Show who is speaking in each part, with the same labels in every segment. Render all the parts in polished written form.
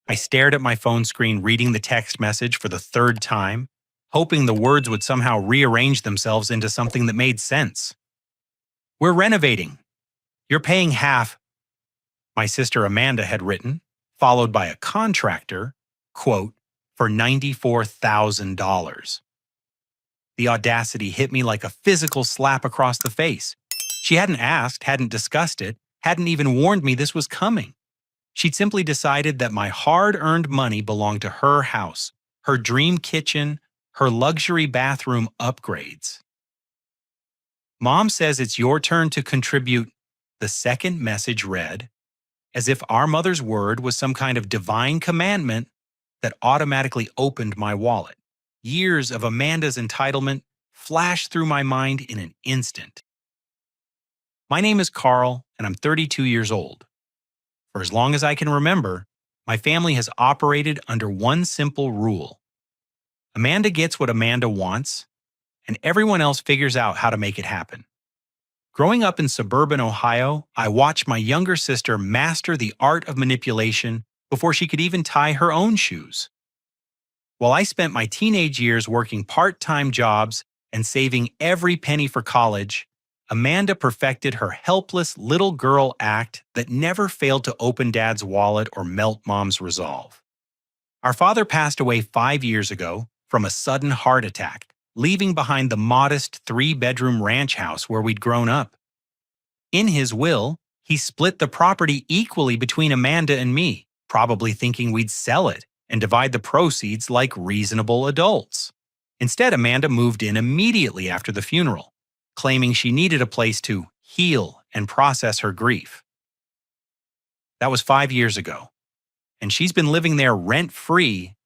Speaker 1: I stared at my phone screen, reading the text message for the third time, hoping the words would somehow rearrange themselves into something that made sense. "We're renovating. You're paying half," my sister Amanda had written, followed by a contractor, quote, "for $94,000. The audacity hit me like a physical slap across the face. She hadn't asked, hadn't discussed it, hadn't even warned me this was coming. She'd simply decided that my hard-earned money belonged to her house, her dream kitchen, her luxury bathroom upgrades. "Mom says it's your turn to contribute," the second message read, as if our mother's word was some kind of divine commandment that automatically opened my wallet. Years of Amanda's entitlement flashed through my mind in an instant. My name is Carl, and I'm 32 years old. For as long as I can remember, my family has operated under one simple rule. Amanda gets what Amanda wants, and everyone else figures out how to make it happen. Growing up in suburban Ohio, I watched my younger sister master the art of manipulation before she could even tie her own shoes. While I spent my teenage years working part-time jobs and saving every penny for college, Amanda perfected her helpless little girl act that never failed to open Dad's wallet or melt Mom's resolve. Our father passed away 5 years ago from a sudden heart attack, leaving behind the modest 3-bedroom ranch house where we'd grown up. In his will, he split the property equally between Amanda and me, probably thinking we'd sell it and divide the proceeds like reasonable adults. Instead, Amanda moved in immediately after the funeral, claiming she needed a place to heal and process her grief. That was 5 years ago, and she's been living there rent-free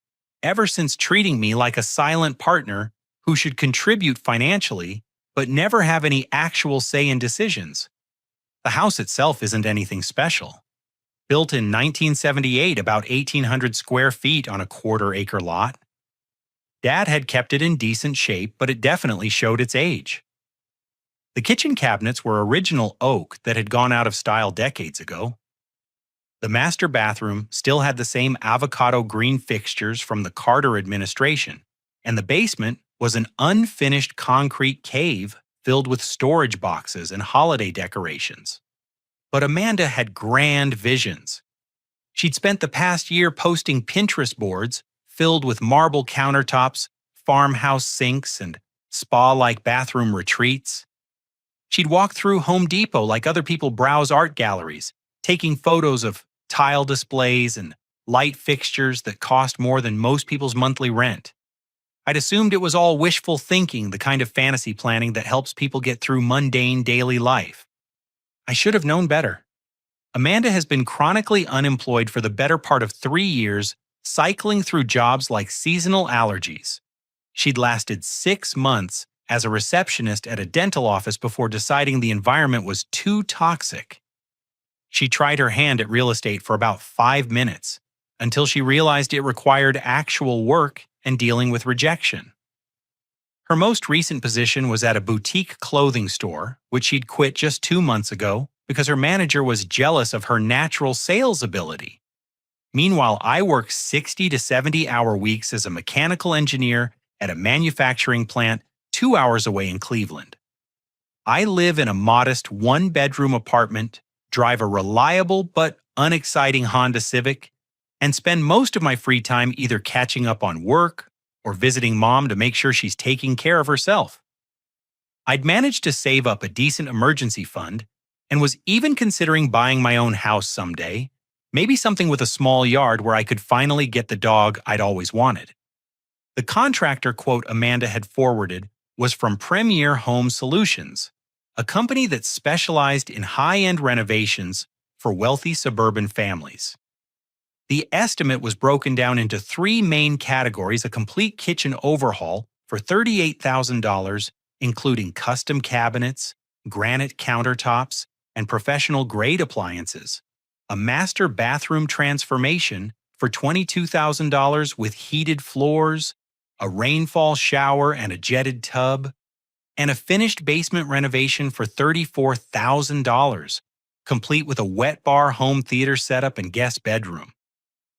Speaker 1: ever since, treating me like a silent partner who should contribute financially but never have any actual say in decisions. The house itself isn't anything special. Built in 1978, about 1,800 square feet on a quarter-acre lot. Dad had kept it in decent shape, but it definitely showed its age. The kitchen cabinets were original oak that had gone out of style decades ago. The master bathroom still had the same avocado green fixtures from the Carter administration, and the basement was an unfinished concrete cave filled with storage boxes and holiday decorations. But Amanda had grand visions. She'd spent the past year posting Pinterest boards filled with marble countertops, farmhouse sinks, and spa-like bathroom retreats. She'd walk through Home Depot like other people browse art galleries, taking photos of tile displays and light fixtures that cost more than most people's monthly rent. I'd assumed it was all wishful thinking, the kind of fantasy planning that helps people get through mundane daily life. I should have known better. Amanda has been chronically unemployed for the better part of 3 years, cycling through jobs like seasonal allergies. She'd lasted 6 months as a receptionist at a dental office before deciding the environment was too toxic. She tried her hand at real estate for about 5 minutes, until she realized it required actual work and dealing with rejection. Her most recent position was at a boutique clothing store, which she'd quit just 2 months ago because her manager was jealous of her natural sales ability. Meanwhile, I work 60 to 70-hour weeks as a mechanical engineer at a manufacturing plant 2 hours away in Cleveland. I live in a modest 1-bedroom apartment, drive a reliable but unexciting Honda Civic, and spend most of my free time either catching up on work or visiting Mom to make sure she's taking care of herself. I'd managed to save up a decent emergency fund and was even considering buying my own house someday, maybe something with a small yard where I could finally get the dog I'd always wanted. The contractor quote Amanda had forwarded was from Premier Home Solutions, a company that specialized in high-end renovations for wealthy suburban families. The estimate was broken down into 3 main categories: a complete kitchen overhaul for $38,000, including custom cabinets, granite countertops, and professional-grade appliances; a master bathroom transformation for $22,000 with heated floors, a rainfall shower and a jetted tub; and a finished basement renovation for $34,000, complete with a wet bar home theater setup and guest bedroom.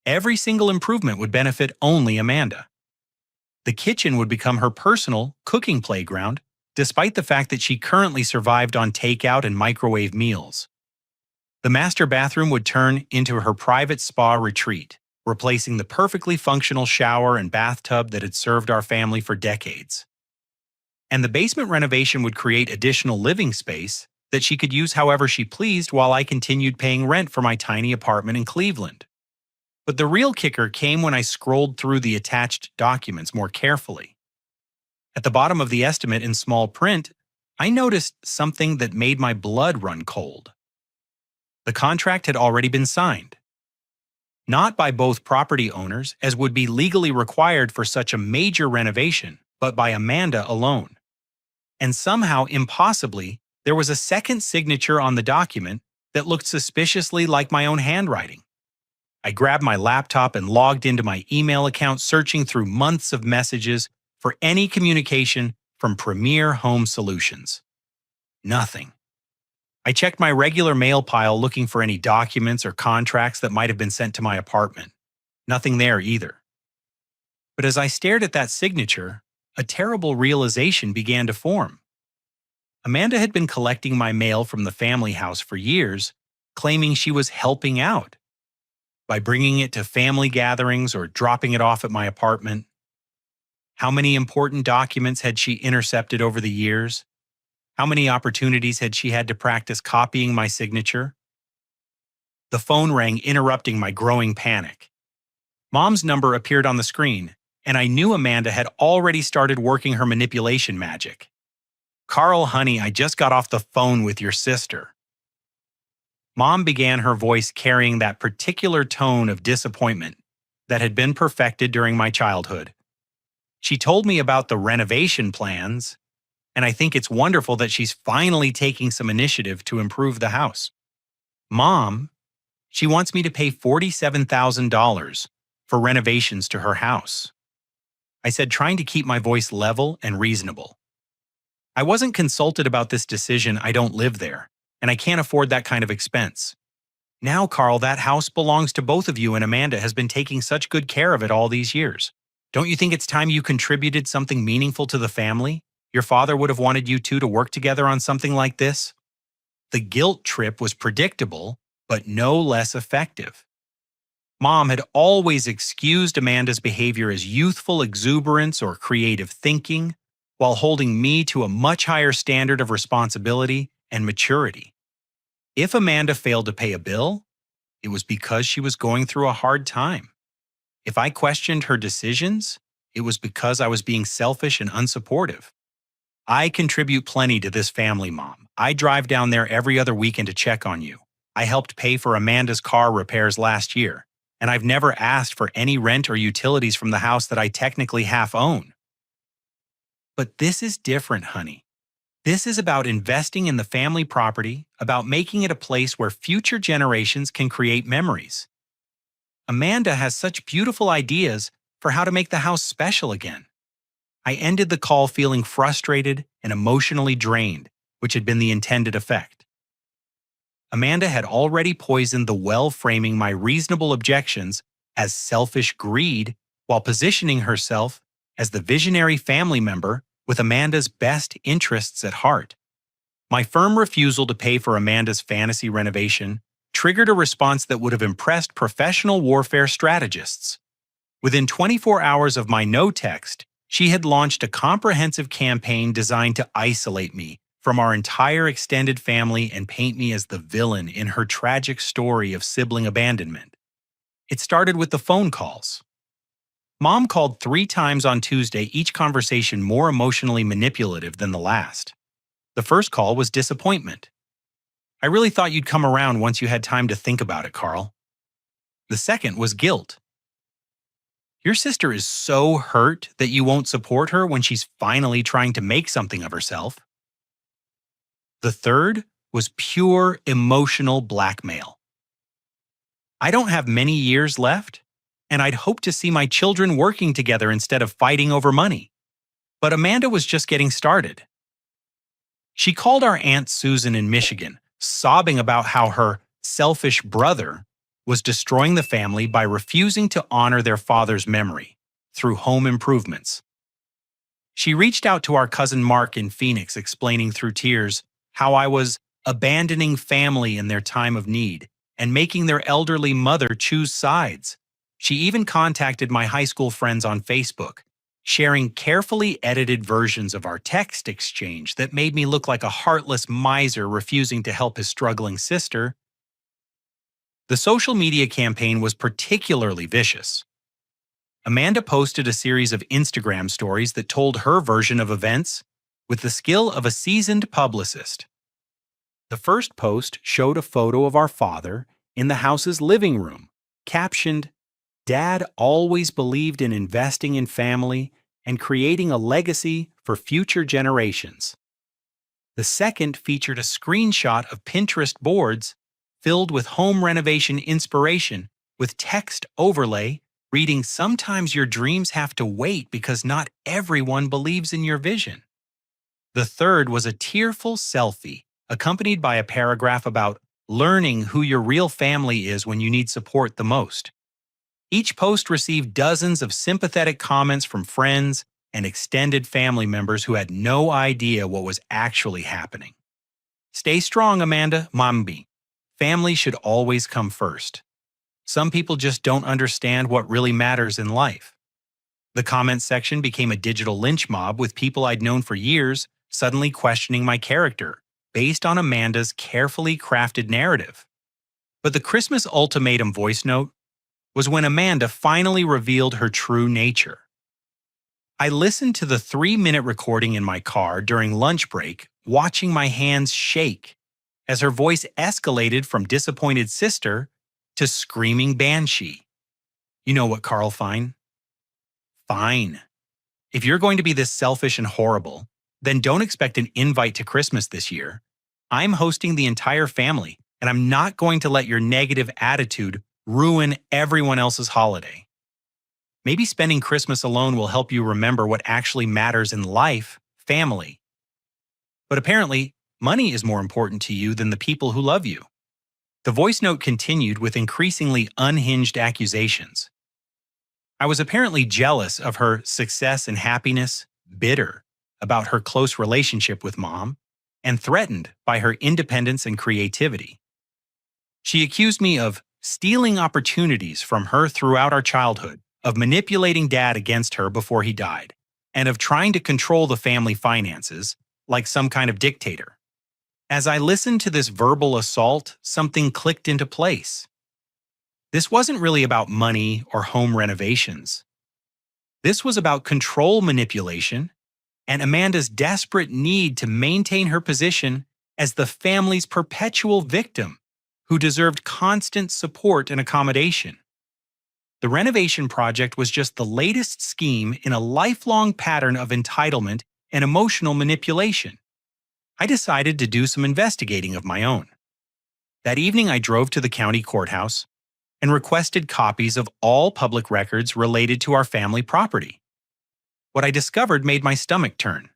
Speaker 1: Every single improvement would benefit only Amanda. The kitchen would become her personal cooking playground, despite the fact that she currently survived on takeout and microwave meals. The master bathroom would turn into her private spa retreat, replacing the perfectly functional shower and bathtub that had served our family for decades. And the basement renovation would create additional living space that she could use however she pleased while I continued paying rent for my tiny apartment in Cleveland. But the real kicker came when I scrolled through the attached documents more carefully. At the bottom of the estimate in small print, I noticed something that made my blood run cold. The contract had already been signed. Not by both property owners, as would be legally required for such a major renovation, but by Amanda alone. And somehow, impossibly, there was a second signature on the document that looked suspiciously like my own handwriting. I grabbed my laptop and logged into my email account, searching through months of messages for any communication from Premier Home Solutions. Nothing. I checked my regular mail pile looking for any documents or contracts that might have been sent to my apartment. Nothing there either. But as I stared at that signature, a terrible realization began to form. Amanda had been collecting my mail from the family house for years, claiming she was helping out by bringing it to family gatherings or dropping it off at my apartment. How many important documents had she intercepted over the years? How many opportunities had she had to practice copying my signature? The phone rang, interrupting my growing panic. Mom's number appeared on the screen, and I knew Amanda had already started working her manipulation magic. "Carl, honey, I just got off the phone with your sister." Mom began, her voice carrying that particular tone of disappointment that had been perfected during my childhood. She told me about the renovation plans, and I think it's wonderful that she's finally taking some initiative to improve the house. Mom, she wants me to pay $47,000 for renovations to her house. I said, trying to keep my voice level and reasonable. I wasn't consulted about this decision. I don't live there, and I can't afford that kind of expense. Now, Carl, that house belongs to both of you, and Amanda has been taking such good care of it all these years. Don't you think it's time you contributed something meaningful to the family? Your father would have wanted you two to work together on something like this. The guilt trip was predictable, but no less effective. Mom had always excused Amanda's behavior as youthful exuberance or creative thinking, while holding me to a much higher standard of responsibility and maturity. If Amanda failed to pay a bill, it was because she was going through a hard time. If I questioned her decisions, it was because I was being selfish and unsupportive. I contribute plenty to this family, Mom. I drive down there every other weekend to check on you. I helped pay for Amanda's car repairs last year, and I've never asked for any rent or utilities from the house that I technically half own. But this is different, honey. This is about investing in the family property, about making it a place where future generations can create memories. Amanda has such beautiful ideas for how to make the house special again. I ended the call feeling frustrated and emotionally drained, which had been the intended effect. Amanda had already poisoned the well, framing my reasonable objections as selfish greed while positioning herself as the visionary family member with Amanda's best interests at heart. My firm refusal to pay for Amanda's fantasy renovation triggered a response that would have impressed professional warfare strategists. Within 24 hours of my no text, she had launched a comprehensive campaign designed to isolate me from our entire extended family and paint me as the villain in her tragic story of sibling abandonment. It started with the phone calls. Mom called 3 times on Tuesday, each conversation more emotionally manipulative than the last. The first call was disappointment. "I really thought you'd come around once you had time to think about it, Carl." The second was guilt. "Your sister is so hurt that you won't support her when she's finally trying to make something of herself." The third was pure emotional blackmail. "I don't have many years left, and I'd hoped to see my children working together instead of fighting over money." But Amanda was just getting started. She called our Aunt Susan in Michigan, sobbing about how her selfish brother was destroying the family by refusing to honor their father's memory through home improvements. She reached out to our cousin Mark in Phoenix, explaining through tears how I was abandoning family in their time of need and making their elderly mother choose sides. She even contacted my high school friends on Facebook, sharing carefully edited versions of our text exchange that made me look like a heartless miser refusing to help his struggling sister. The social media campaign was particularly vicious. Amanda posted a series of Instagram stories that told her version of events with the skill of a seasoned publicist. The first post showed a photo of our father in the house's living room, captioned, "Dad always believed in investing in family and creating a legacy for future generations." The second featured a screenshot of Pinterest boards filled with home renovation inspiration with text overlay reading, "Sometimes your dreams have to wait because not everyone believes in your vision." The third was a tearful selfie accompanied by a paragraph about learning who your real family is when you need support the most. Each post received dozens of sympathetic comments from friends and extended family members who had no idea what was actually happening. "Stay strong, Amanda, Mambi. Family should always come first. Some people just don't understand what really matters in life." The comment section became a digital lynch mob with people I'd known for years suddenly questioning my character based on Amanda's carefully crafted narrative. But the Christmas ultimatum voice note was when Amanda finally revealed her true nature. I listened to the 3-minute recording in my car during lunch break, watching my hands shake as her voice escalated from disappointed sister to screaming banshee. You know what, Carl Fine? Fine. If you're going to be this selfish and horrible, then don't expect an invite to Christmas this year. I'm hosting the entire family, and I'm not going to let your negative attitude ruin everyone else's holiday. Maybe spending Christmas alone will help you remember what actually matters in life, family. But apparently, money is more important to you than the people who love you. The voice note continued with increasingly unhinged accusations. I was apparently jealous of her success and happiness, bitter about her close relationship with Mom, and threatened by her independence and creativity. She accused me of stealing opportunities from her throughout our childhood, of manipulating Dad against her before he died, and of trying to control the family finances like some kind of dictator. As I listened to this verbal assault, something clicked into place. This wasn't really about money or home renovations. This was about control manipulation and Amanda's desperate need to maintain her position as the family's perpetual victim who deserved constant support and accommodation. The renovation project was just the latest scheme in a lifelong pattern of entitlement and emotional manipulation. I decided to do some investigating of my own. That evening, I drove to the county courthouse and requested copies of all public records related to our family property. What I discovered made my stomach turn.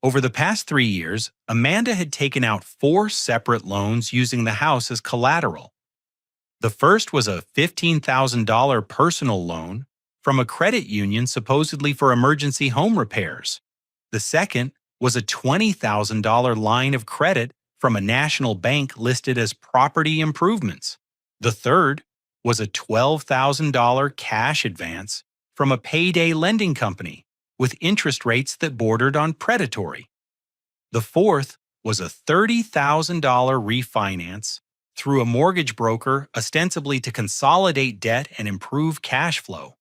Speaker 1: Over the past 3 years, Amanda had taken out 4 separate loans using the house as collateral. The first was a $15,000 personal loan from a credit union supposedly for emergency home repairs. The second was a $20,000 line of credit from a national bank listed as property improvements. The third was a $12,000 cash advance from a payday lending company with interest rates that bordered on predatory. The fourth was a $30,000 refinance through a mortgage broker ostensibly to consolidate debt and improve cash flow.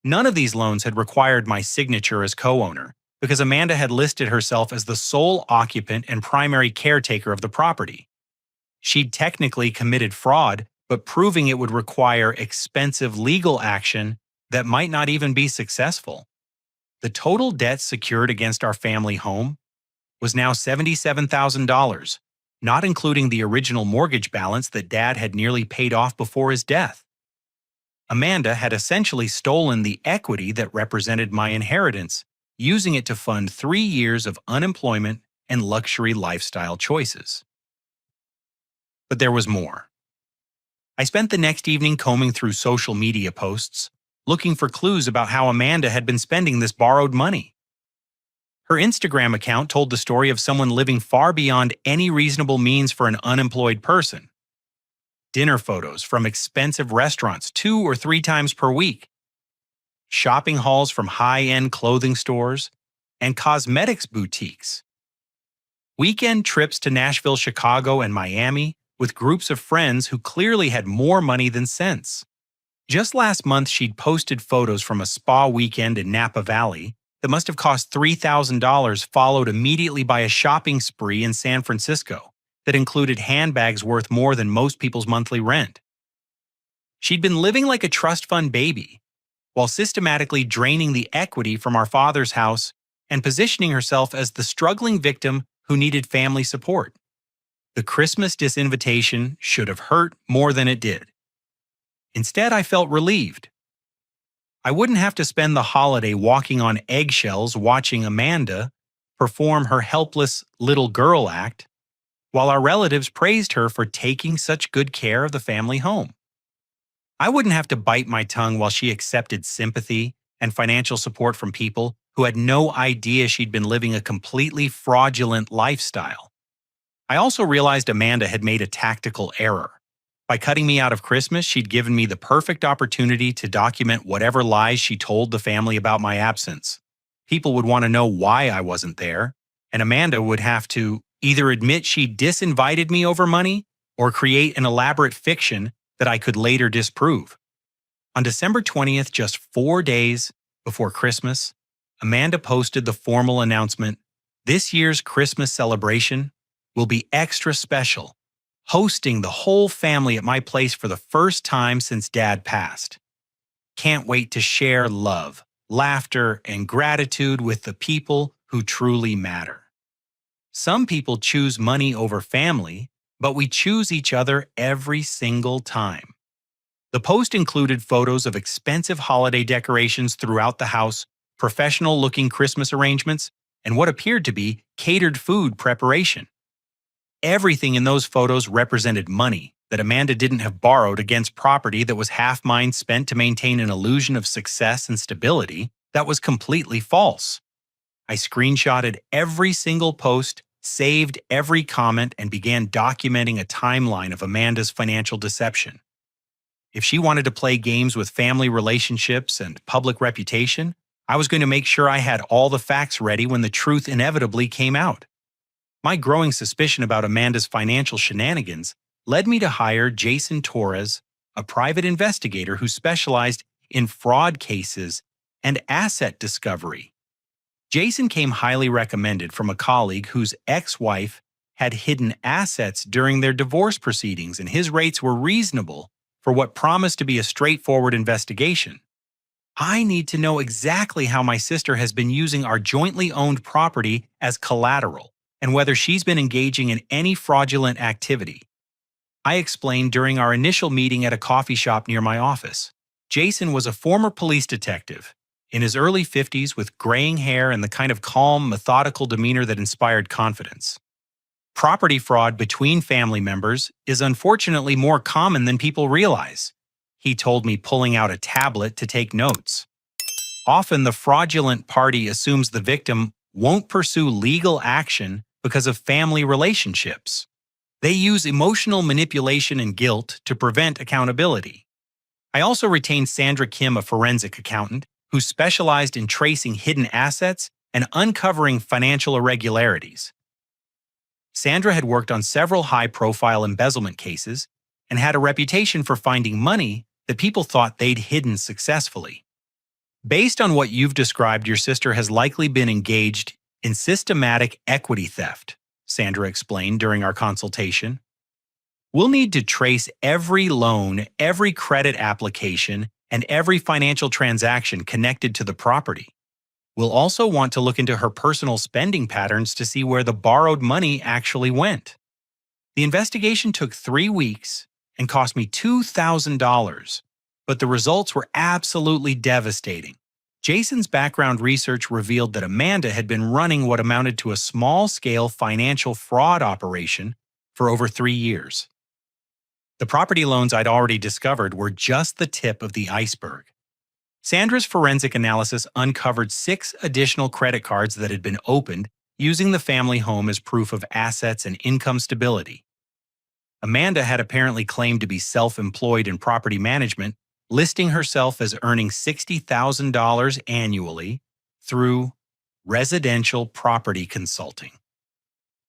Speaker 1: None of these loans had required my signature as co-owner because Amanda had listed herself as the sole occupant and primary caretaker of the property. She'd technically committed fraud, but proving it would require expensive legal action that might not even be successful. The total debt secured against our family home was now $77,000, not including the original mortgage balance that Dad had nearly paid off before his death. Amanda had essentially stolen the equity that represented my inheritance, using it to fund 3 years of unemployment and luxury lifestyle choices. But there was more. I spent the next evening combing through social media posts, looking for clues about how Amanda had been spending this borrowed money. Her Instagram account told the story of someone living far beyond any reasonable means for an unemployed person. Dinner photos from expensive restaurants 2 or 3 times per week, shopping hauls from high-end clothing stores, and cosmetics boutiques. Weekend trips to Nashville, Chicago, and Miami with groups of friends who clearly had more money than sense. Just last month, she'd posted photos from a spa weekend in Napa Valley that must have cost $3,000, followed immediately by a shopping spree in San Francisco that included handbags worth more than most people's monthly rent. She'd been living like a trust fund baby, while systematically draining the equity from our father's house and positioning herself as the struggling victim who needed family support. The Christmas disinvitation should have hurt more than it did. Instead, I felt relieved. I wouldn't have to spend the holiday walking on eggshells watching Amanda perform her helpless little girl act, while our relatives praised her for taking such good care of the family home. I wouldn't have to bite my tongue while she accepted sympathy and financial support from people who had no idea she'd been living a completely fraudulent lifestyle. I also realized Amanda had made a tactical error. By cutting me out of Christmas, she'd given me the perfect opportunity to document whatever lies she told the family about my absence. People would want to know why I wasn't there, and Amanda would have to either admit she disinvited me over money or create an elaborate fiction that I could later disprove. On December 20th, just 4 days before Christmas, Amanda posted the formal announcement, "This year's Christmas celebration will be extra special, hosting the whole family at my place for the first time since Dad passed. Can't wait to share love, laughter, and gratitude with the people who truly matter." Some people choose money over family, but we choose each other every single time. The post included photos of expensive holiday decorations throughout the house, professional-looking Christmas arrangements, and what appeared to be catered food preparation. Everything in those photos represented money that Amanda didn't have borrowed against property that was half mine spent to maintain an illusion of success and stability that was completely false. I screenshotted every single post, saved every comment, and began documenting a timeline of Amanda's financial deception. If she wanted to play games with family relationships and public reputation, I was going to make sure I had all the facts ready when the truth inevitably came out. My growing suspicion about Amanda's financial shenanigans led me to hire Jason Torres, a private investigator who specialized in fraud cases and asset discovery. Jason came highly recommended from a colleague whose ex-wife had hidden assets during their divorce proceedings, and his rates were reasonable for what promised to be a straightforward investigation. I need to know exactly how my sister has been using our jointly owned property as collateral, and whether she's been engaging in any fraudulent activity. I explained during our initial meeting at a coffee shop near my office. Jason was a former police detective, in his early 50s with graying hair and the kind of calm, methodical demeanor that inspired confidence. Property fraud between family members is unfortunately more common than people realize, he told me, pulling out a tablet to take notes. Often the fraudulent party assumes the victim won't pursue legal action because of family relationships. They use emotional manipulation and guilt to prevent accountability. I also retained Sandra Kim, a forensic accountant, who specialized in tracing hidden assets and uncovering financial irregularities. Sandra had worked on several high-profile embezzlement cases and had a reputation for finding money that people thought they'd hidden successfully. Based on what you've described, your sister has likely been engaged in systematic equity theft, Sandra explained during our consultation. We'll need to trace every loan, every credit application, and every financial transaction connected to the property. We'll also want to look into her personal spending patterns to see where the borrowed money actually went. The investigation took 3 weeks and cost me $2,000, but the results were absolutely devastating. Jason's background research revealed that Amanda had been running what amounted to a small-scale financial fraud operation for over 3 years. The property loans I'd already discovered were just the tip of the iceberg. Sandra's forensic analysis uncovered 6 additional credit cards that had been opened using the family home as proof of assets and income stability. Amanda had apparently claimed to be self-employed in property management, listing herself as earning $60,000 annually through residential property consulting.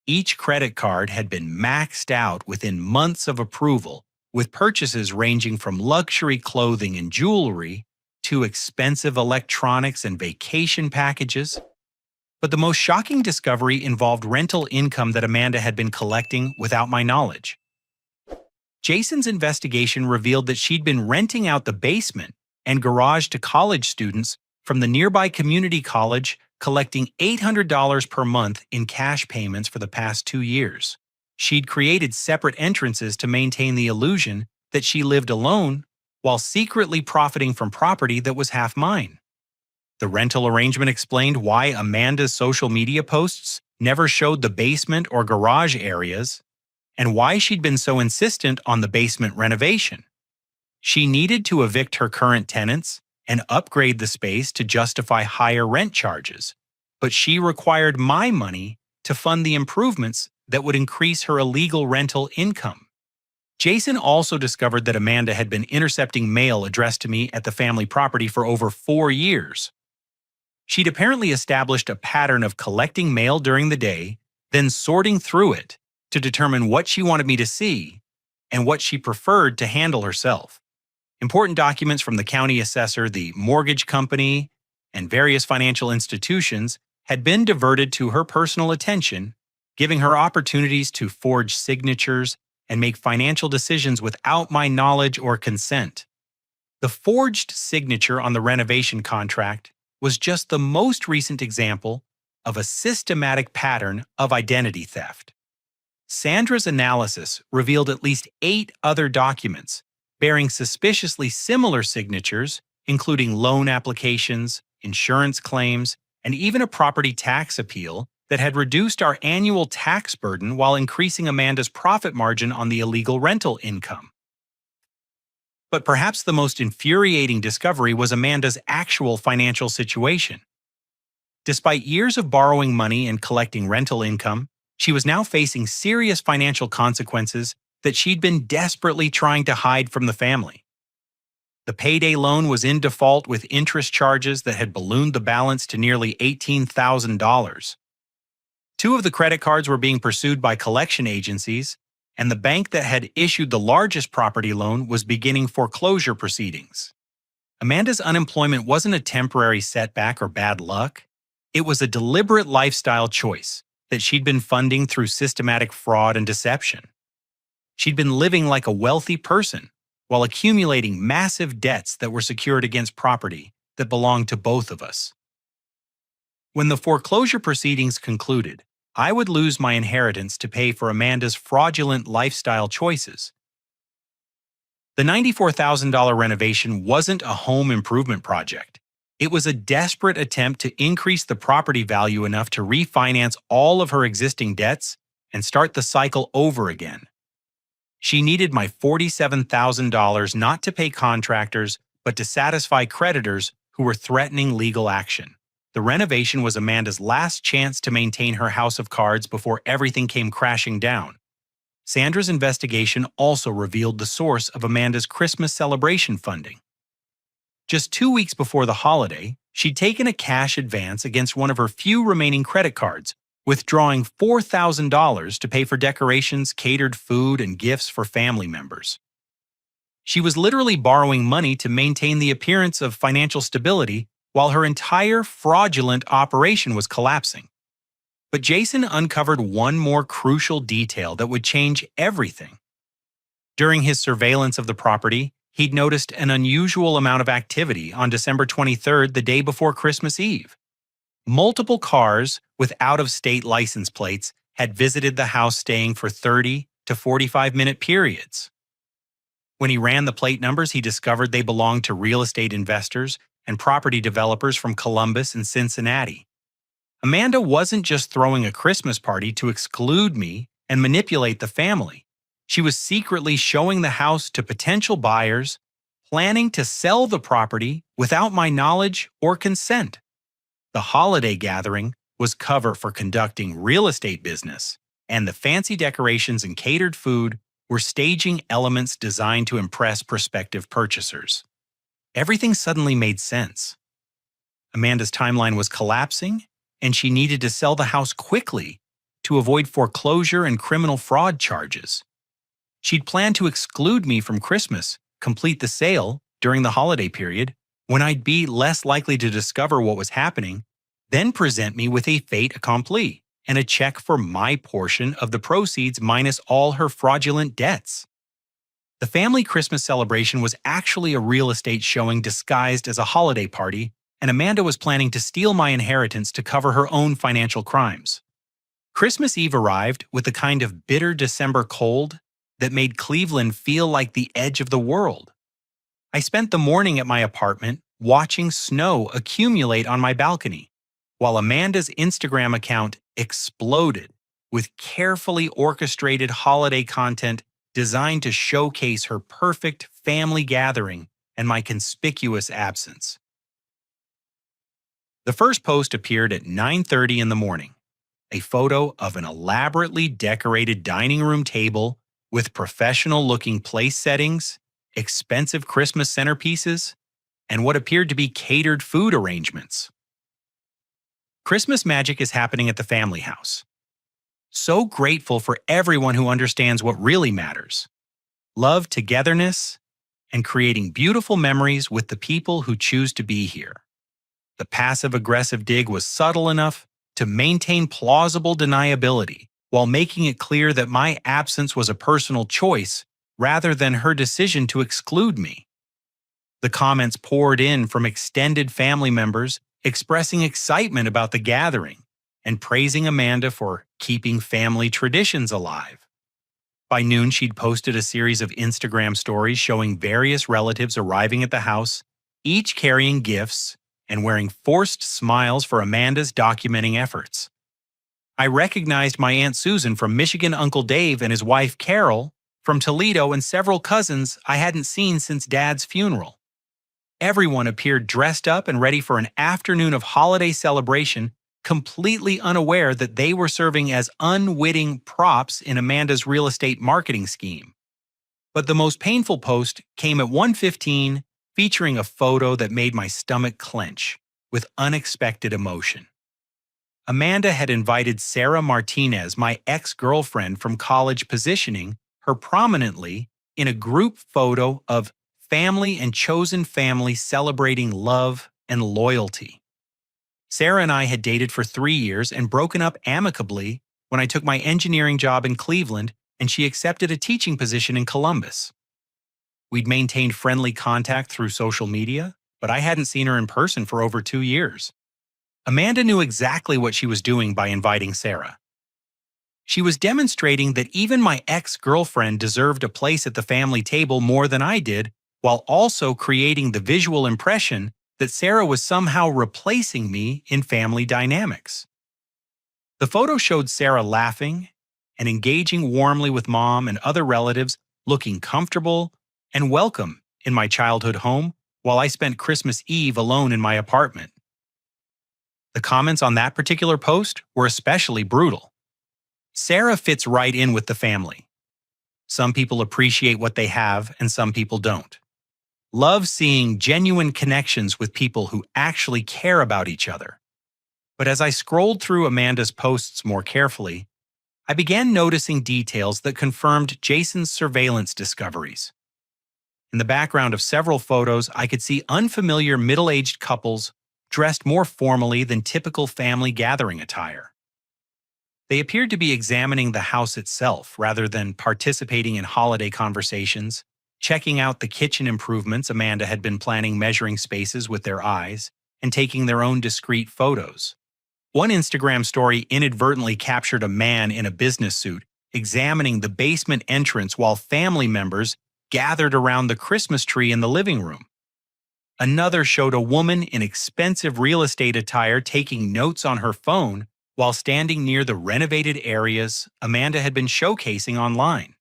Speaker 1: Each credit card had been maxed out within months of approval, with purchases ranging from luxury clothing and jewelry to expensive electronics and vacation packages. But the most shocking discovery involved rental income that Amanda had been collecting without my knowledge. Jason's investigation revealed that she'd been renting out the basement and garage to college students from the nearby community college, collecting $800 per month in cash payments for the past 2 years. She'd created separate entrances to maintain the illusion that she lived alone while secretly profiting from property that was half mine. The rental arrangement explained why Amanda's social media posts never showed the basement or garage areas, and why she'd been so insistent on the basement renovation. She needed to evict her current tenants and upgrade the space to justify higher rent charges, but she required my money to fund the improvements that would increase her illegal rental income. Jason also discovered that Amanda had been intercepting mail addressed to me at the family property for over 4 years. She'd apparently established a pattern of collecting mail during the day, then sorting through it to determine what she wanted me to see and what she preferred to handle herself. Important documents from the county assessor, the mortgage company, and various financial institutions had been diverted to her personal attention, giving her opportunities to forge signatures and make financial decisions without my knowledge or consent. The forged signature on the renovation contract was just the most recent example of a systematic pattern of identity theft. Sandra's analysis revealed at least 8 other documents bearing suspiciously similar signatures, including loan applications, insurance claims, and even a property tax appeal that had reduced our annual tax burden while increasing Amanda's profit margin on the illegal rental income. But perhaps the most infuriating discovery was Amanda's actual financial situation. Despite years of borrowing money and collecting rental income, she was now facing serious financial consequences that she'd been desperately trying to hide from the family. The payday loan was in default with interest charges that had ballooned the balance to nearly $18,000. 2 of the credit cards were being pursued by collection agencies, and the bank that had issued the largest property loan was beginning foreclosure proceedings. Amanda's unemployment wasn't a temporary setback or bad luck. It was a deliberate lifestyle choice that she'd been funding through systematic fraud and deception. She'd been living like a wealthy person while accumulating massive debts that were secured against property that belonged to both of us. When the foreclosure proceedings concluded, I would lose my inheritance to pay for Amanda's fraudulent lifestyle choices. The $94,000 renovation wasn't a home improvement project. It was a desperate attempt to increase the property value enough to refinance all of her existing debts and start the cycle over again. She needed my $47,000 not to pay contractors, but to satisfy creditors who were threatening legal action. The renovation was Amanda's last chance to maintain her house of cards before everything came crashing down. Sandra's investigation also revealed the source of Amanda's Christmas celebration funding. Just 2 weeks before the holiday, she'd taken a cash advance against one of her few remaining credit cards, withdrawing $4,000 to pay for decorations, catered food, and gifts for family members. She was literally borrowing money to maintain the appearance of financial stability while her entire fraudulent operation was collapsing. But Jason uncovered one more crucial detail that would change everything. During his surveillance of the property, he'd noticed an unusual amount of activity on December 23rd, the day before Christmas Eve. Multiple cars with out-of-state license plates had visited the house, staying for 30 to 45-minute periods. When he ran the plate numbers, he discovered they belonged to real estate investors and property developers from Columbus and Cincinnati. Amanda wasn't just throwing a Christmas party to exclude me and manipulate the family. She was secretly showing the house to potential buyers, planning to sell the property without my knowledge or consent. The holiday gathering was cover for conducting real estate business, and the fancy decorations and catered food were staging elements designed to impress prospective purchasers. Everything suddenly made sense. Amanda's timeline was collapsing, and she needed to sell the house quickly to avoid foreclosure and criminal fraud charges. She'd planned to exclude me from Christmas, complete the sale during the holiday period, when I'd be less likely to discover what was happening, then present me with a fait accompli and a check for my portion of the proceeds minus all her fraudulent debts. The family Christmas celebration was actually a real estate showing disguised as a holiday party, and Amanda was planning to steal my inheritance to cover her own financial crimes. Christmas Eve arrived with the kind of bitter December cold that made Cleveland feel like the edge of the world. I spent the morning at my apartment watching snow accumulate on my balcony, while Amanda's Instagram account exploded with carefully orchestrated holiday content designed to showcase her perfect family gathering and my conspicuous absence. The first post appeared at 9:30 in the morning, a photo of an elaborately decorated dining room table with professional-looking place settings, expensive Christmas centerpieces, and what appeared to be catered food arrangements. Christmas magic is happening at the family house. So grateful for everyone who understands what really matters: love, togetherness, and creating beautiful memories with the people who choose to be here. The passive-aggressive dig was subtle enough to maintain plausible deniability while making it clear that my absence was a personal choice rather than her decision to exclude me. The comments poured in from extended family members expressing excitement about the gathering and praising Amanda for keeping family traditions alive. By noon, she'd posted a series of Instagram stories showing various relatives arriving at the house, each carrying gifts and wearing forced smiles for Amanda's documenting efforts. I recognized my Aunt Susan from Michigan, Uncle Dave and his wife Carol from Toledo, and several cousins I hadn't seen since Dad's funeral. Everyone appeared dressed up and ready for an afternoon of holiday celebration, completely unaware that they were serving as unwitting props in Amanda's real estate marketing scheme. But the most painful post came at 1:15, featuring a photo that made my stomach clench with unexpected emotion. Amanda had invited Sarah Martinez, my ex-girlfriend from college, positioning her prominently in a group photo of family and chosen family celebrating love and loyalty. Sarah and I had dated for 3 years and broken up amicably when I took my engineering job in Cleveland and she accepted a teaching position in Columbus. We'd maintained friendly contact through social media, but I hadn't seen her in person for over 2 years. Amanda knew exactly what she was doing by inviting Sarah. She was demonstrating that even my ex-girlfriend deserved a place at the family table more than I did, while also creating the visual impression that Sarah was somehow replacing me in family dynamics. The photo showed Sarah laughing and engaging warmly with Mom and other relatives, looking comfortable and welcome in my childhood home, while I spent Christmas Eve alone in my apartment. The comments on that particular post were especially brutal. Sarah fits right in with the family. Some people appreciate what they have and some people don't. Love seeing genuine connections with people who actually care about each other. But as I scrolled through Amanda's posts more carefully, I began noticing details that confirmed Jason's surveillance discoveries. In the background of several photos, I could see unfamiliar middle-aged couples dressed more formally than typical family gathering attire. They appeared to be examining the house itself rather than participating in holiday conversations, checking out the kitchen improvements Amanda had been planning, measuring spaces with their eyes, and taking their own discreet photos. One Instagram story inadvertently captured a man in a business suit examining the basement entrance while family members gathered around the Christmas tree in the living room. Another showed a woman in expensive real estate attire taking notes on her phone while standing near the renovated areas Amanda had been showcasing online.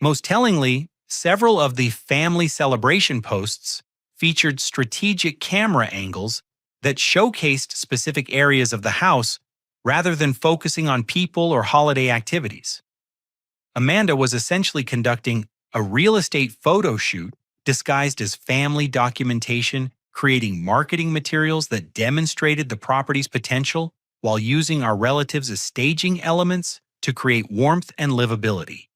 Speaker 1: Most tellingly, several of the family celebration posts featured strategic camera angles that showcased specific areas of the house rather than focusing on people or holiday activities. Amanda was essentially conducting a real estate photo shoot disguised as family documentation, creating marketing materials that demonstrated the property's potential while using our relatives as staging elements to create warmth and livability.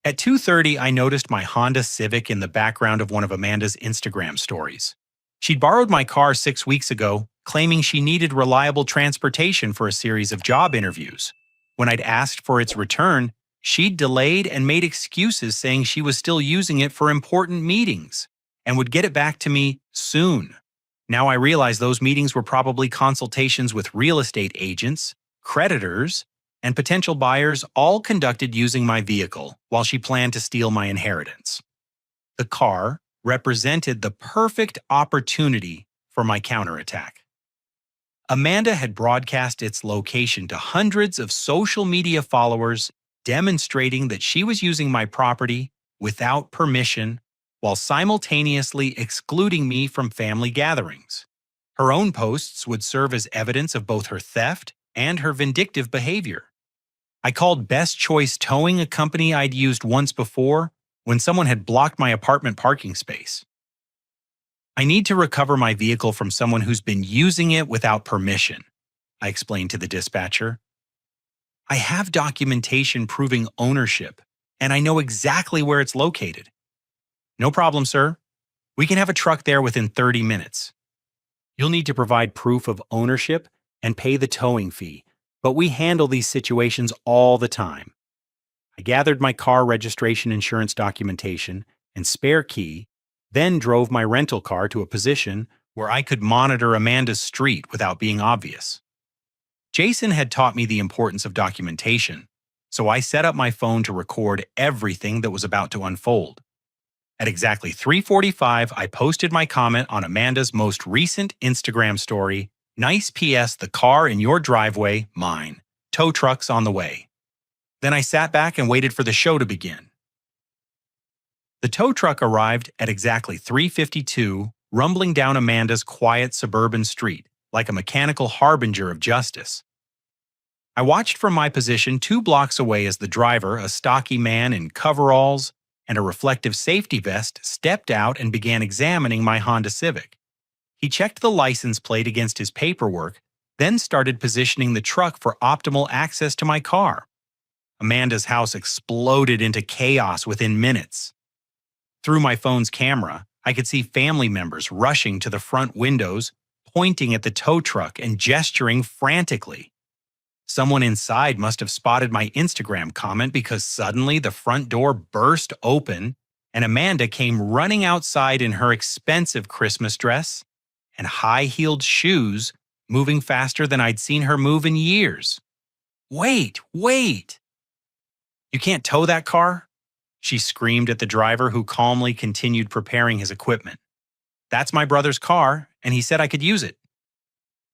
Speaker 1: At 2:30, I noticed my Honda Civic in the background of one of Amanda's Instagram stories. She'd borrowed my car 6 weeks ago, claiming she needed reliable transportation for a series of job interviews. When I'd asked for its return, she'd delayed and made excuses saying she was still using it for important meetings and would get it back to me soon. Now I realize those meetings were probably consultations with real estate agents, creditors, and potential buyers, all conducted using my vehicle while she planned to steal my inheritance. The car represented the perfect opportunity for my counterattack. Amanda had broadcast its location to hundreds of social media followers, demonstrating that she was using my property without permission while simultaneously excluding me from family gatherings. Her own posts would serve as evidence of both her theft and her vindictive behavior. I called Best Choice Towing, a company I'd used once before, when someone had blocked my apartment parking space. I need to recover my vehicle from someone who's been using it without permission, I explained to the dispatcher. I have documentation proving ownership, and I know exactly where it's located. No problem, sir. We can have a truck there within 30 minutes. You'll need to provide proof of ownership and pay the towing fee, but we handle these situations all the time. I gathered my car registration insurance documentation and spare key, then drove my rental car to a position where I could monitor Amanda's street without being obvious. Jason had taught me the importance of documentation, so I set up my phone to record everything that was about to unfold. At exactly 3:45, I posted my comment on Amanda's most recent Instagram story, "Nice PS, the car in your driveway, mine. Tow truck's on the way." Then I sat back and waited for the show to begin. The tow truck arrived at exactly 3:52, rumbling down Amanda's quiet suburban street like a mechanical harbinger of justice. I watched from my position 2 blocks away as the driver, a stocky man in coveralls and a reflective safety vest, stepped out and began examining my Honda Civic. He checked the license plate against his paperwork, then started positioning the truck for optimal access to my car. Amanda's house exploded into chaos within minutes. Through my phone's camera, I could see family members rushing to the front windows, pointing at the tow truck and gesturing frantically. Someone inside must have spotted my Instagram comment because suddenly the front door burst open and Amanda came running outside in her expensive Christmas dress and high-heeled shoes, moving faster than I'd seen her move in years. "Wait, wait! You can't tow that car?" she screamed at the driver, who calmly continued preparing his equipment. "That's my brother's car, and he said I could use it."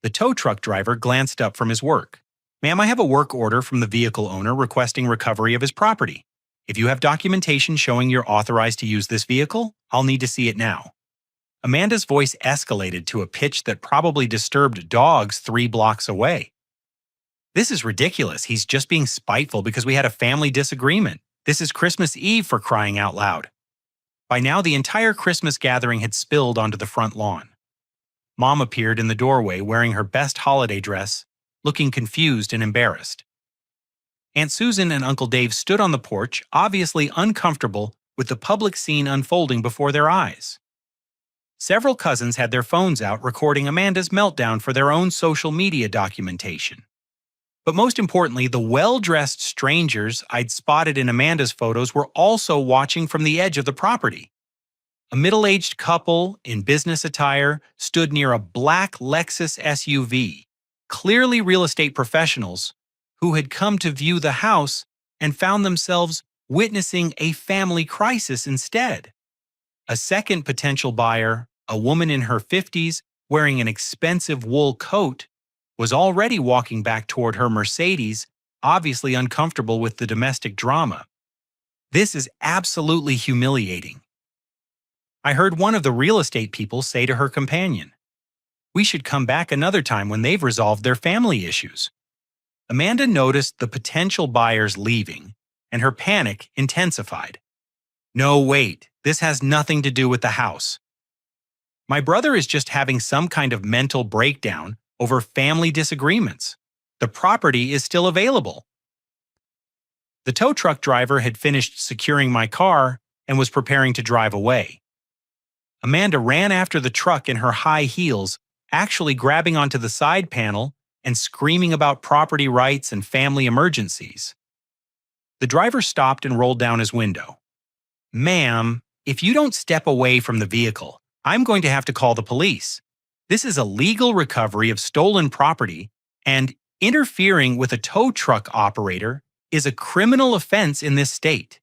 Speaker 1: The tow truck driver glanced up from his work. "Ma'am, I have a work order from the vehicle owner requesting recovery of his property. If you have documentation showing you're authorized to use this vehicle, I'll need to see it now." Amanda's voice escalated to a pitch that probably disturbed dogs 3 blocks away. "This is ridiculous. He's just being spiteful because we had a family disagreement. This is Christmas Eve, for crying out loud." By now, the entire Christmas gathering had spilled onto the front lawn. Mom appeared in the doorway wearing her best holiday dress, looking confused and embarrassed. Aunt Susan and Uncle Dave stood on the porch, obviously uncomfortable with the public scene unfolding before their eyes. Several cousins had their phones out recording Amanda's meltdown for their own social media documentation. But most importantly, the well-dressed strangers I'd spotted in Amanda's photos were also watching from the edge of the property. A middle-aged couple in business attire stood near a black Lexus SUV, clearly real estate professionals who had come to view the house and found themselves witnessing a family crisis instead. A second potential buyer, a woman in her 50s wearing an expensive wool coat, was already walking back toward her Mercedes, obviously uncomfortable with the domestic drama. This is absolutely humiliating. I heard one of the real estate people say to her companion, "We should come back another time when they've resolved their family issues." Amanda noticed the potential buyers leaving, and her panic intensified. "No, wait, this has nothing to do with the house. My brother is just having some kind of mental breakdown over family disagreements. The property is still available." The tow truck driver had finished securing my car and was preparing to drive away. Amanda ran after the truck in her high heels, actually grabbing onto the side panel and screaming about property rights and family emergencies. The driver stopped and rolled down his window. "Ma'am, if you don't step away from the vehicle, I'm going to have to call the police. This is a legal recovery of stolen property, and interfering with a tow truck operator is a criminal offense in this state."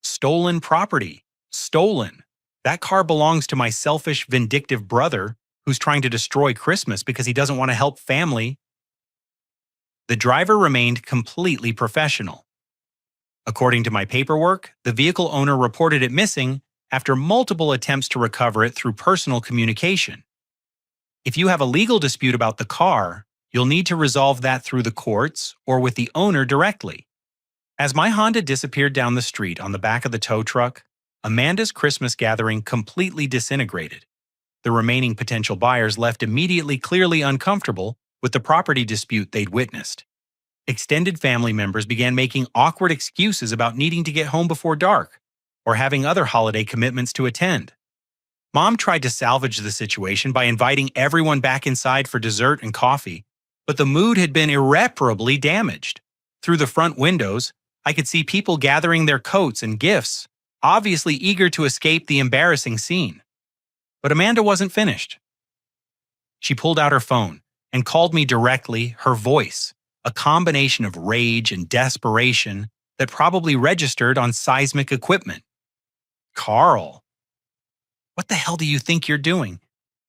Speaker 1: Stolen property. Stolen. That car belongs to my selfish, vindictive brother who's trying to destroy Christmas because he doesn't want to help family. The driver remained completely professional. According to my paperwork, the vehicle owner reported it missing after multiple attempts to recover it through personal communication. If you have a legal dispute about the car, you'll need to resolve that through the courts or with the owner directly. As my Honda disappeared down the street on the back of the tow truck, Amanda's Christmas gathering completely disintegrated. The remaining potential buyers left immediately clearly uncomfortable with the property dispute they'd witnessed. Extended family members began making awkward excuses about needing to get home before dark or having other holiday commitments to attend. Mom tried to salvage the situation by inviting everyone back inside for dessert and coffee, but the mood had been irreparably damaged. Through the front windows, I could see people gathering their coats and gifts, obviously eager to escape the embarrassing scene. But Amanda wasn't finished. She pulled out her phone and called me directly, her voice, a combination of rage and desperation that probably registered on seismic equipment. "Carl, what the hell do you think you're doing?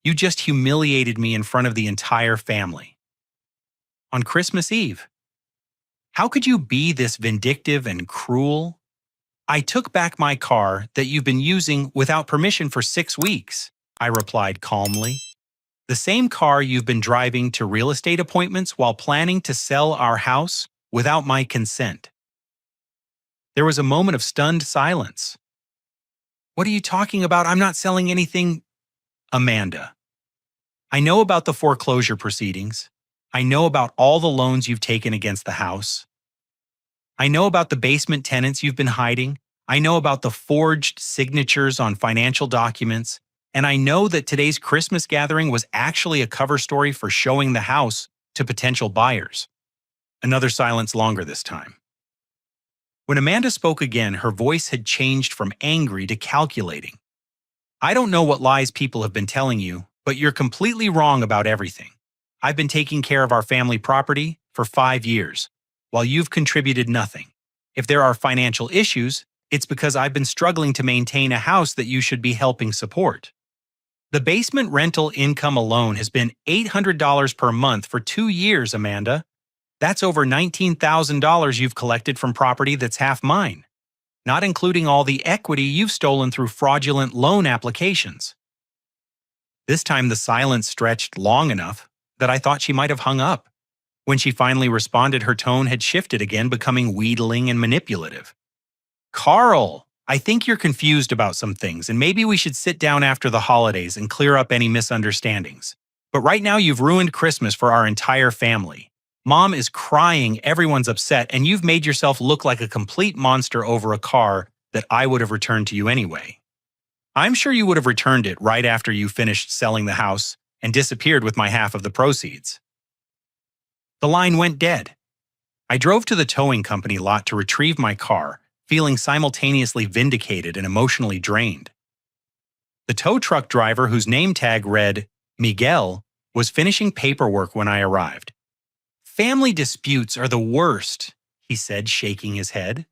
Speaker 1: You just humiliated me in front of the entire family. On Christmas Eve. How could you be this vindictive and cruel? I took back my car that you've been using without permission for 6 weeks," I replied calmly. "The same car you've been driving to real estate appointments while planning to sell our house without my consent." There was a moment of stunned silence. "What are you talking about? I'm not selling anything." "Amanda, I know about the foreclosure proceedings. I know about all the loans you've taken against the house. I know about the basement tenants you've been hiding. I know about the forged signatures on financial documents. And I know that today's Christmas gathering was actually a cover story for showing the house to potential buyers." Another silence longer this time. When Amanda spoke again, her voice had changed from angry to calculating. "I don't know what lies people have been telling you, but you're completely wrong about everything. I've been taking care of our family property for 5 years, while you've contributed nothing. If there are financial issues, it's because I've been struggling to maintain a house that you should be helping support. The basement rental income alone has been $800 per month for 2 years, Amanda. That's over $19,000 you've collected from property that's half mine, not including all the equity you've stolen through fraudulent loan applications." This time the silence stretched long enough that I thought she might have hung up. When she finally responded, her tone had shifted again, becoming wheedling and manipulative. "Carl, I think you're confused about some things, and maybe we should sit down after the holidays and clear up any misunderstandings. But right now you've ruined Christmas for our entire family. Mom is crying, everyone's upset, and you've made yourself look like a complete monster over a car that I would have returned to you anyway. I'm sure you would have returned it right after you finished selling the house and disappeared with my half of the proceeds." The line went dead. I drove to the towing company lot to retrieve my car, feeling simultaneously vindicated and emotionally drained. The tow truck driver, whose name tag read Miguel, was finishing paperwork when I arrived. "Family disputes are the worst," he said, shaking his head.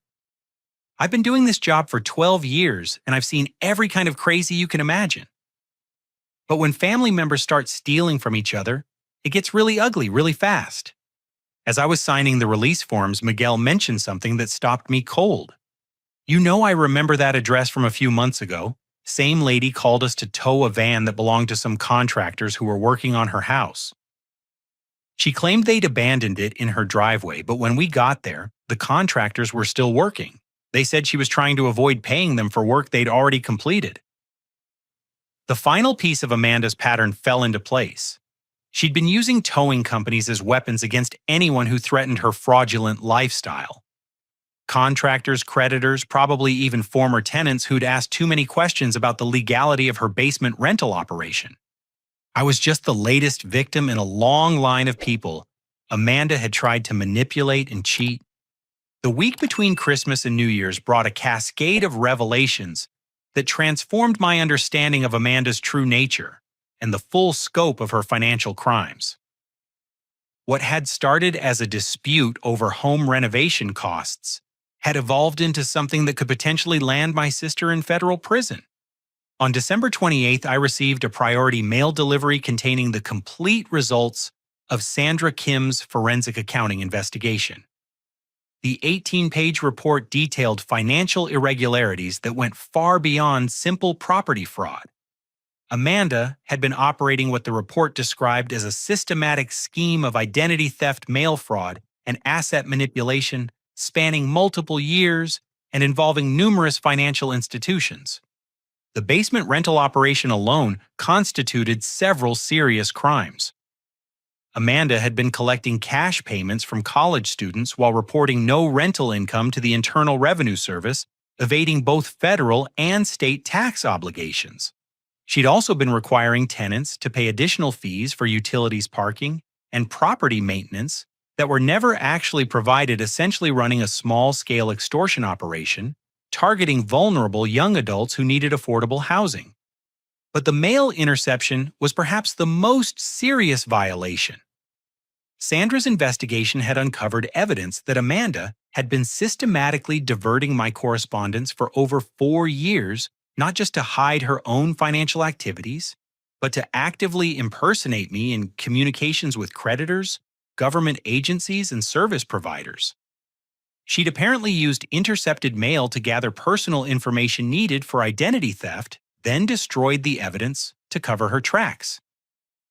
Speaker 1: "I've been doing this job for 12 years, and I've seen every kind of crazy you can imagine. But when family members start stealing from each other, it gets really ugly really fast." As I was signing the release forms, Miguel mentioned something that stopped me cold. You know, I remember that address from a few months ago. Same lady called us to tow a van that belonged to some contractors who were working on her house. She claimed they'd abandoned it in her driveway, but when we got there, the contractors were still working. They said she was trying to avoid paying them for work they'd already completed. The final piece of Amanda's pattern fell into place. She'd been using towing companies as weapons against anyone who threatened her fraudulent lifestyle. Contractors, creditors, probably even former tenants who'd asked too many questions about the legality of her basement rental operation. I was just the latest victim in a long line of people Amanda had tried to manipulate and cheat. The week between Christmas and New Year's brought a cascade of revelations that transformed my understanding of Amanda's true nature and the full scope of her financial crimes. What had started as a dispute over home renovation costs had evolved into something that could potentially land my sister in federal prison. On December 28th, I received a priority mail delivery containing the complete results of Sandra Kim's forensic accounting investigation. The 18-page report detailed financial irregularities that went far beyond simple property fraud. Amanda had been operating what the report described as a systematic scheme of identity theft, mail fraud, and asset manipulation spanning multiple years and involving numerous financial institutions. The basement rental operation alone constituted several serious crimes. Amanda had been collecting cash payments from college students while reporting no rental income to the Internal Revenue Service, evading both federal and state tax obligations. She'd also been requiring tenants to pay additional fees for utilities, parking, and property maintenance that were never actually provided, essentially running a small-scale extortion operation targeting vulnerable young adults who needed affordable housing. But the mail interception was perhaps the most serious violation. Sandra's investigation had uncovered evidence that Amanda had been systematically diverting my correspondence for over 4 years, not just to hide her own financial activities, but to actively impersonate me in communications with creditors, government agencies, and service providers. She'd apparently used intercepted mail to gather personal information needed for identity theft, then destroyed the evidence to cover her tracks.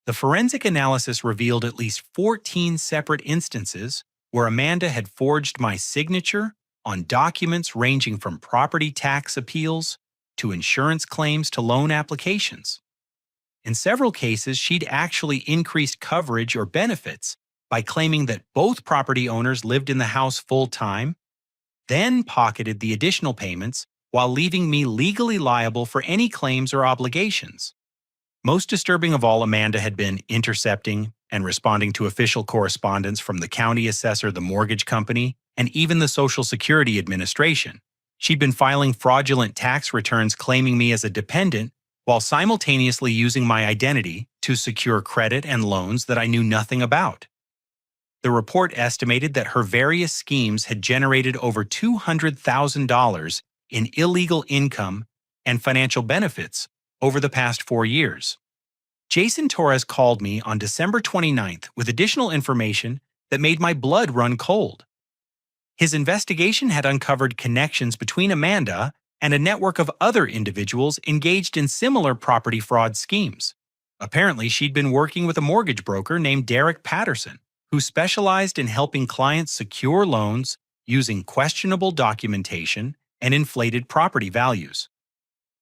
Speaker 1: The forensic analysis revealed at least 14 separate instances where Amanda had forged my signature on documents ranging from property tax appeals to insurance claims to loan applications. In several cases, she'd actually increased coverage or benefits by claiming that both property owners lived in the house full-time, then pocketed the additional payments while leaving me legally liable for any claims or obligations. Most disturbing of all, Amanda had been intercepting and responding to official correspondence from the county assessor, the mortgage company, and even the Social Security Administration. She'd been filing fraudulent tax returns claiming me as a dependent while simultaneously using my identity to secure credit and loans that I knew nothing about. The report estimated that her various schemes had generated over $200,000 in illegal income and financial benefits over the past 4 years. Jason Torres called me on December 29th with additional information that made my blood run cold. His investigation had uncovered connections between Amanda and a network of other individuals engaged in similar property fraud schemes. Apparently, she'd been working with a mortgage broker named Derek Patterson, who specialized in helping clients secure loans using questionable documentation and inflated property values.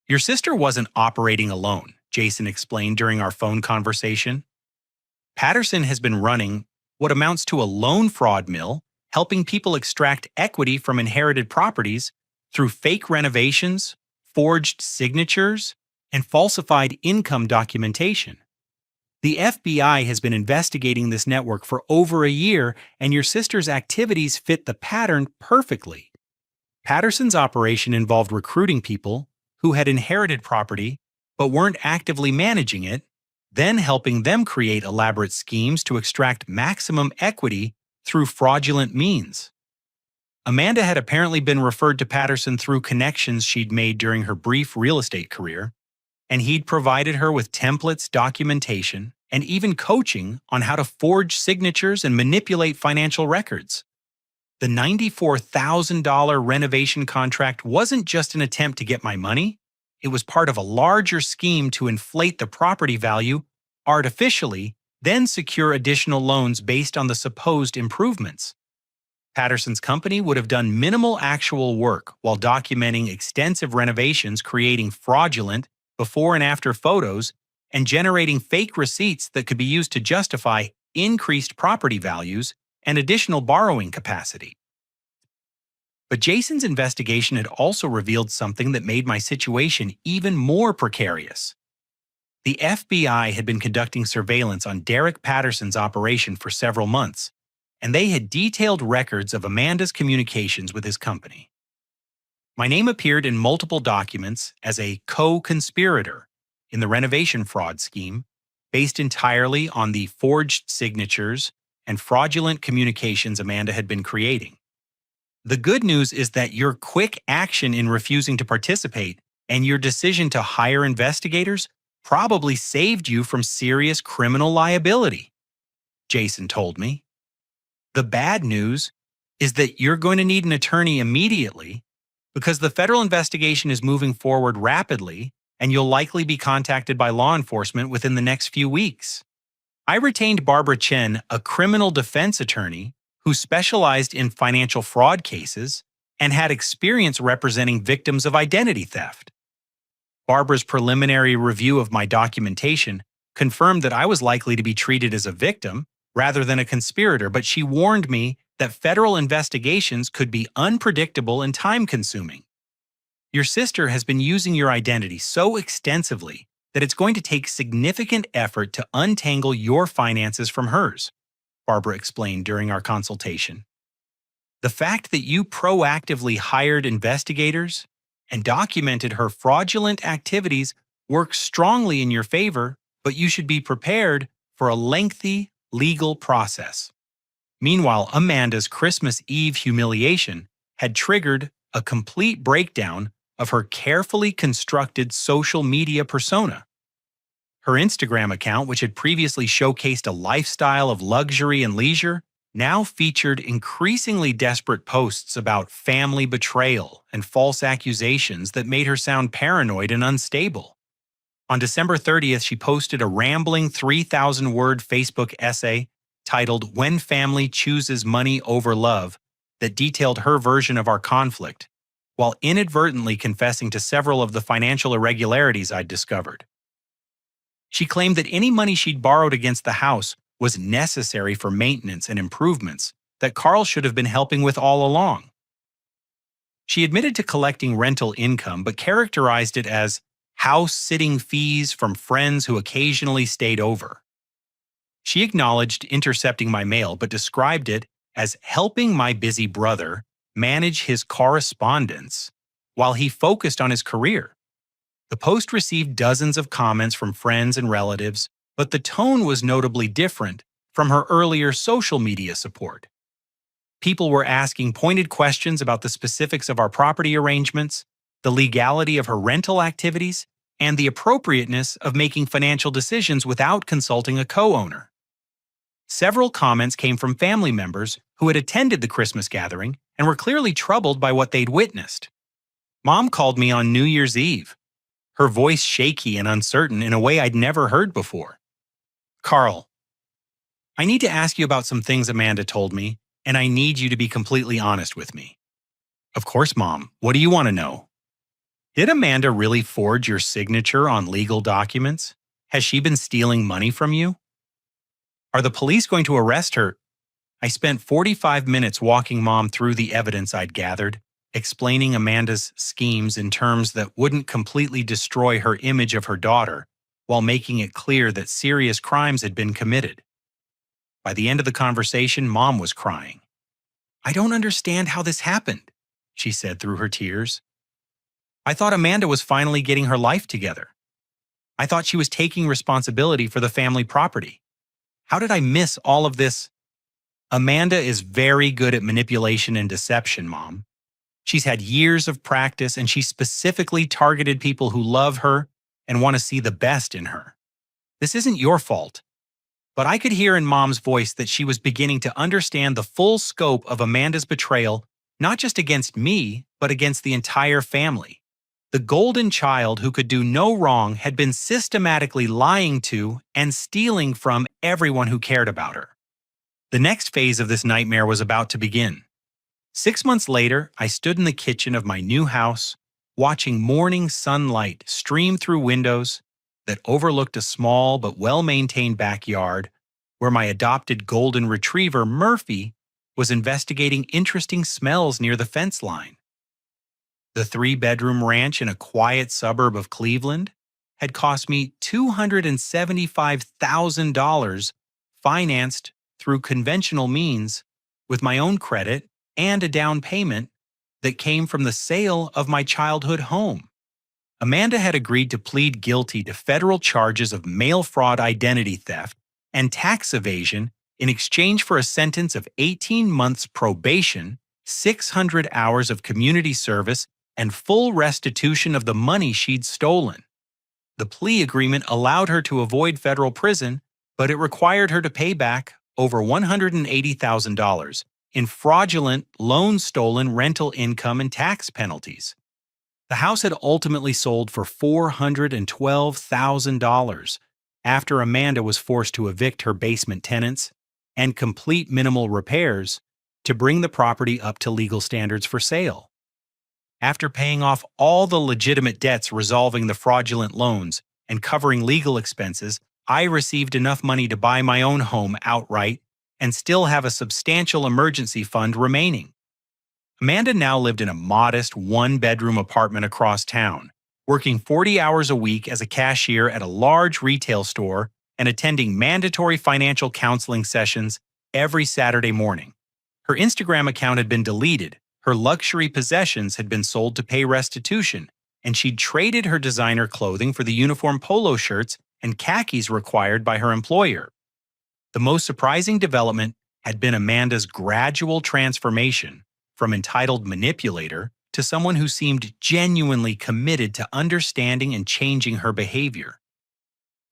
Speaker 1: Your sister wasn't operating alone, Jason explained during our phone conversation. Patterson has been running what amounts to a loan fraud mill, helping people extract equity from inherited properties through fake renovations, forged signatures, and falsified income documentation. The FBI has been investigating this network for over a year, and your sister's activities fit the pattern perfectly. Patterson's operation involved recruiting people who had inherited property but weren't actively managing it, then helping them create elaborate schemes to extract maximum equity through fraudulent means. Amanda had apparently been referred to Patterson through connections she'd made during her brief real estate career, and he'd provided her with templates, documentation, and even coaching on how to forge signatures and manipulate financial records. The $94,000 renovation contract wasn't just an attempt to get my money, it was part of a larger scheme to inflate the property value artificially, then secure additional loans based on the supposed improvements. Patterson's company would have done minimal actual work while documenting extensive renovations, creating fraudulent before and after photos, and generating fake receipts that could be used to justify increased property values and additional borrowing capacity. But Jason's investigation had also revealed something that made my situation even more precarious. The FBI had been conducting surveillance on Derek Patterson's operation for several months, and they had detailed records of Amanda's communications with his company. My name appeared in multiple documents as a co-conspirator in the renovation fraud scheme, based entirely on the forged signatures and fraudulent communications Amanda had been creating. The good news is that your quick action in refusing to participate and your decision to hire investigators probably saved you from serious criminal liability, Jason told me. The bad news is that you're going to need an attorney immediately because the federal investigation is moving forward rapidly and you'll likely be contacted by law enforcement within the next few weeks. I retained Barbara Chen, a criminal defense attorney who specialized in financial fraud cases and had experience representing victims of identity theft. Barbara's preliminary review of my documentation confirmed that I was likely to be treated as a victim rather than a conspirator, but she warned me that federal investigations could be unpredictable and time-consuming. Your sister has been using your identity so extensively that it's going to take significant effort to untangle your finances from hers, Barbara explained during our consultation. The fact that you proactively hired investigators and documented her fraudulent activities works strongly in your favor, but you should be prepared for a lengthy legal process. Meanwhile, Amanda's Christmas Eve humiliation had triggered a complete breakdown of her carefully constructed social media persona. Her Instagram account, which had previously showcased a lifestyle of luxury and leisure, now featured increasingly desperate posts about family betrayal and false accusations that made her sound paranoid and unstable. On December 30th, she posted a rambling 3,000-word Facebook essay titled "When Family Chooses Money Over Love" that detailed her version of our conflict, while inadvertently confessing to several of the financial irregularities I'd discovered. She claimed that any money she'd borrowed against the house was necessary for maintenance and improvements that Carl should have been helping with all along. She admitted to collecting rental income but characterized it as house-sitting fees from friends who occasionally stayed over. She acknowledged intercepting my mail but described it as helping my busy brother manage his correspondence while he focused on his career. The post received dozens of comments from friends and relatives, but the tone was notably different from her earlier social media support. People were asking pointed questions about the specifics of our property arrangements, the legality of her rental activities, and the appropriateness of making financial decisions without consulting a co-owner. Several comments came from family members who had attended the Christmas gathering and were clearly troubled by what they'd witnessed. Mom called me on New Year's Eve, her voice shaky and uncertain in a way I'd never heard before. "Carl, I need to ask you about some things Amanda told me, and I need you to be completely honest with me." "Of course, Mom. What do you want to know?" "Did Amanda really forge your signature on legal documents? Has she been stealing money from you? Are the police going to arrest her?" I spent 45 minutes walking Mom through the evidence I'd gathered, explaining Amanda's schemes in terms that wouldn't completely destroy her image of her daughter, while making it clear that serious crimes had been committed. By the end of the conversation, Mom was crying. "I don't understand how this happened," she said through her tears. "I thought Amanda was finally getting her life together. I thought she was taking responsibility for the family property. How did I miss all of this?" "Amanda is very good at manipulation and deception, Mom. She's had years of practice, and she specifically targeted people who love her and want to see the best in her. This isn't your fault. But I could hear in Mom's voice that she was beginning to understand the full scope of Amanda's betrayal, not just against me, but against the entire family. The golden child who could do no wrong had been systematically lying to and stealing from everyone who cared about her. The next phase of this nightmare was about to begin. 6 months later, I stood in the kitchen of my new house, watching morning sunlight stream through windows that overlooked a small but well-maintained backyard where my adopted golden retriever, Murphy, was investigating interesting smells near the fence line. The three-bedroom ranch in a quiet suburb of Cleveland had cost me $275,000, financed through conventional means with my own credit and a down payment that came from the sale of my childhood home. Amanda had agreed to plead guilty to federal charges of mail fraud, identity theft, and tax evasion in exchange for a sentence of 18 months probation, 600 hours of community service, and full restitution of the money she'd stolen. The plea agreement allowed her to avoid federal prison, but it required her to pay back over $180,000 in fraudulent, loan-stolen rental income and tax penalties. The house had ultimately sold for $412,000 after Amanda was forced to evict her basement tenants and complete minimal repairs to bring the property up to legal standards for sale. After paying off all the legitimate debts, resolving the fraudulent loans, and covering legal expenses, I received enough money to buy my own home outright and still have a substantial emergency fund remaining. Amanda now lived in a modest one-bedroom apartment across town, working 40 hours a week as a cashier at a large retail store and attending mandatory financial counseling sessions every Saturday morning. Her Instagram account had been deleted, her luxury possessions had been sold to pay restitution, and she'd traded her designer clothing for the uniform polo shirts and khakis required by her employer. The most surprising development had been Amanda's gradual transformation from entitled manipulator to someone who seemed genuinely committed to understanding and changing her behavior.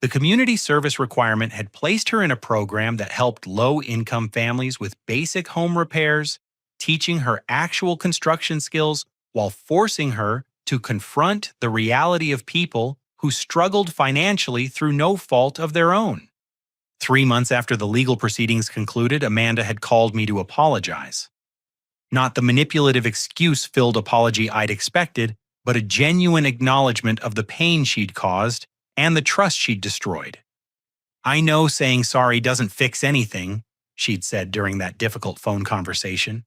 Speaker 1: The community service requirement had placed her in a program that helped low-income families with basic home repairs, teaching her actual construction skills while forcing her to confront the reality of people who struggled financially through no fault of their own. 3 months after the legal proceedings concluded, Amanda had called me to apologize. Not the manipulative excuse-filled apology I'd expected, but a genuine acknowledgement of the pain she'd caused and the trust she'd destroyed. "I know saying sorry doesn't fix anything," she'd said during that difficult phone conversation.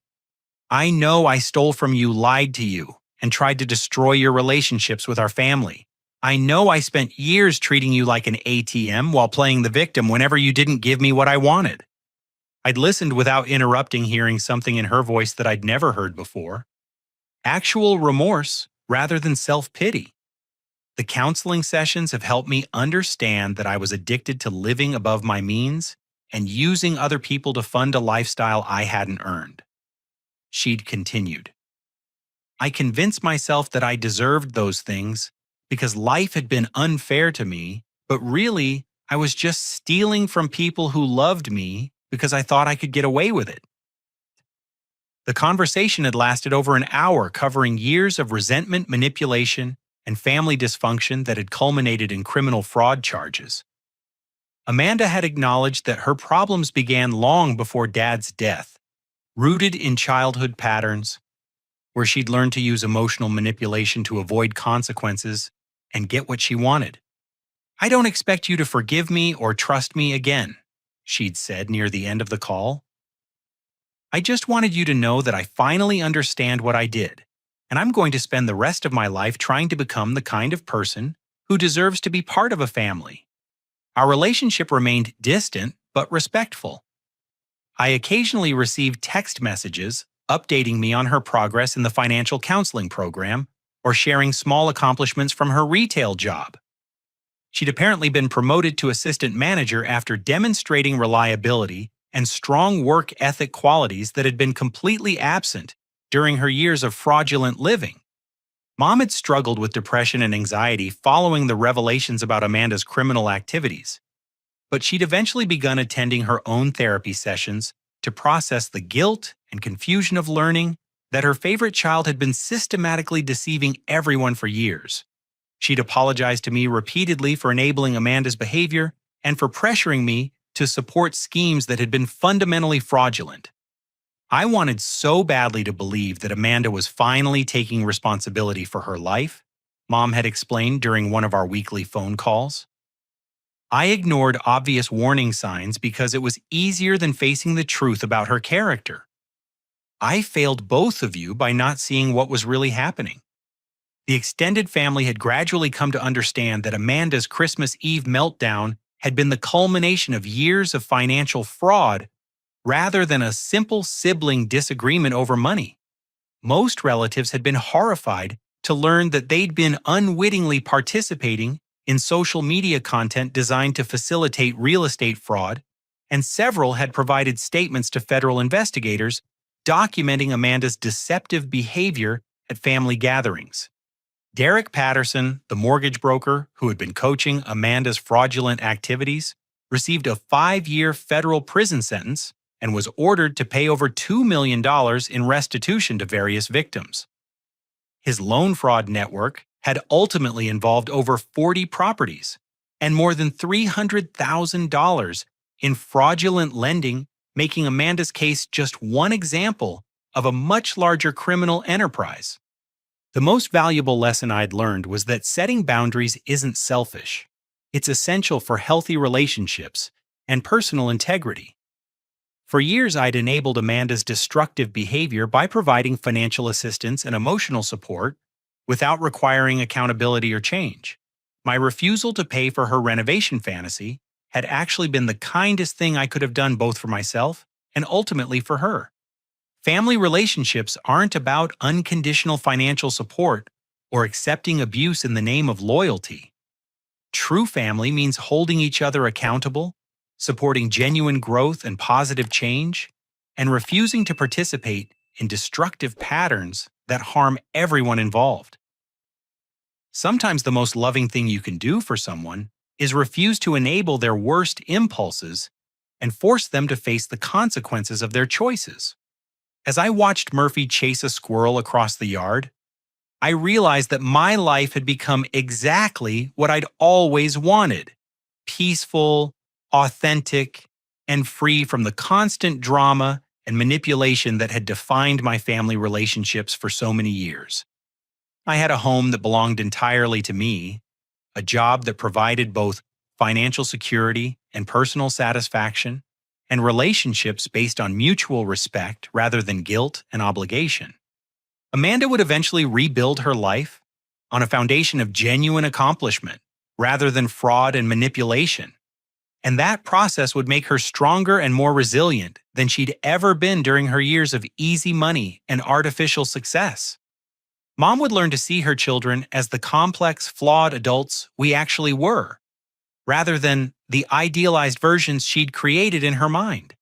Speaker 1: "I know I stole from you, lied to you, and tried to destroy your relationships with our family. I know I spent years treating you like an ATM while playing the victim whenever you didn't give me what I wanted." I'd listened without interrupting, hearing something in her voice that I'd never heard before. Actual remorse rather than self-pity. The counseling sessions have helped me understand that I was addicted to living above my means and using other people to fund a lifestyle I hadn't earned. She'd continued. "I convinced myself that I deserved those things because life had been unfair to me, but really, I was just stealing from people who loved me because I thought I could get away with it." The conversation had lasted over an hour, covering years of resentment, manipulation, and family dysfunction that had culminated in criminal fraud charges. Amanda had acknowledged that her problems began long before Dad's death, rooted in childhood patterns, where she'd learned to use emotional manipulation to avoid consequences and get what she wanted. "I don't expect you to forgive me or trust me again," she'd said near the end of the call. "I just wanted you to know that I finally understand what I did, and I'm going to spend the rest of my life trying to become the kind of person who deserves to be part of a family." Our relationship remained distant but respectful. I occasionally received text messages updating me on her progress in the financial counseling program or sharing small accomplishments from her retail job. She'd apparently been promoted to assistant manager after demonstrating reliability and strong work ethic qualities that had been completely absent during her years of fraudulent living. Mom had struggled with depression and anxiety following the revelations about Amanda's criminal activities. but she'd eventually begun attending her own therapy sessions to process the guilt and confusion of learning that her favorite child had been systematically deceiving everyone for years. She'd apologized to me repeatedly for enabling Amanda's behavior and for pressuring me to support schemes that had been fundamentally fraudulent. I wanted so badly to believe that Amanda was finally taking responsibility for her life, Mom had explained during one of our weekly phone calls. I ignored obvious warning signs because it was easier than facing the truth about her character. I failed both of you by not seeing what was really happening. The extended family had gradually come to understand that Amanda's Christmas Eve meltdown had been the culmination of years of financial fraud rather than a simple sibling disagreement over money. Most relatives had been horrified to learn that they'd been unwittingly participating in social media content designed to facilitate real estate fraud, and several had provided statements to federal investigators documenting Amanda's deceptive behavior at family gatherings. Derek Patterson, the mortgage broker who had been coaching Amanda's fraudulent activities, received a 5-year federal prison sentence and was ordered to pay over $2 million in restitution to various victims. His loan fraud network had ultimately involved over 40 properties and more than $300,000 in fraudulent lending, making Amanda's case just one example of a much larger criminal enterprise. The most valuable lesson I'd learned was that setting boundaries isn't selfish. It's essential for healthy relationships and personal integrity. For years, I'd enabled Amanda's destructive behavior by providing financial assistance and emotional support without requiring accountability or change. My refusal to pay for her renovation fantasy had actually been the kindest thing I could have done both for myself and ultimately for her. Family relationships aren't about unconditional financial support or accepting abuse in the name of loyalty. True family means holding each other accountable, supporting genuine growth and positive change, and refusing to participate in destructive patterns that harm everyone involved. Sometimes the most loving thing you can do for someone is refuse to enable their worst impulses and force them to face the consequences of their choices. As I watched Murphy chase a squirrel across the yard, I realized that my life had become exactly what I'd always wanted: peaceful, authentic, and free from the constant drama and manipulation that had defined my family relationships for so many years. I had a home that belonged entirely to me, a job that provided both financial security and personal satisfaction, and relationships based on mutual respect rather than guilt and obligation. Amanda would eventually rebuild her life on a foundation of genuine accomplishment rather than fraud and manipulation. And that process would make her stronger and more resilient than she'd ever been during her years of easy money and artificial success. Mom would learn to see her children as the complex, flawed adults we actually were, rather than the idealized versions she'd created in her mind.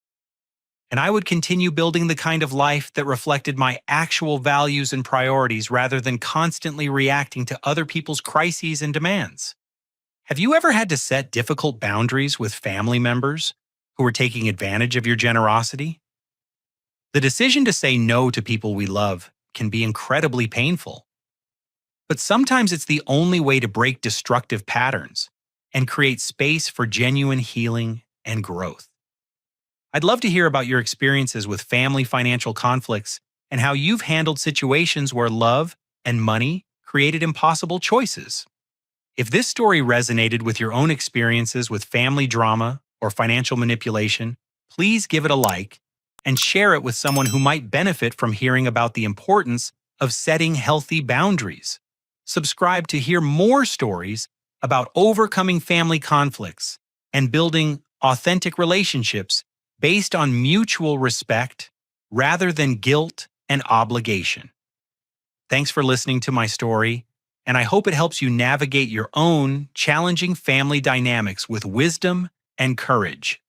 Speaker 1: And I would continue building the kind of life that reflected my actual values and priorities rather than constantly reacting to other people's crises and demands. Have you ever had to set difficult boundaries with family members who were taking advantage of your generosity? The decision to say no to people we love can be incredibly painful. But sometimes it's the only way to break destructive patterns and create space for genuine healing and growth. I'd love to hear about your experiences with family financial conflicts and how you've handled situations where love and money created impossible choices. If this story resonated with your own experiences with family drama or financial manipulation, please give it a like and share it with someone who might benefit from hearing about the importance of setting healthy boundaries. Subscribe to hear more stories about overcoming family conflicts and building authentic relationships based on mutual respect rather than guilt and obligation. Thanks for listening to my story, and I hope it helps you navigate your own challenging family dynamics with wisdom and courage.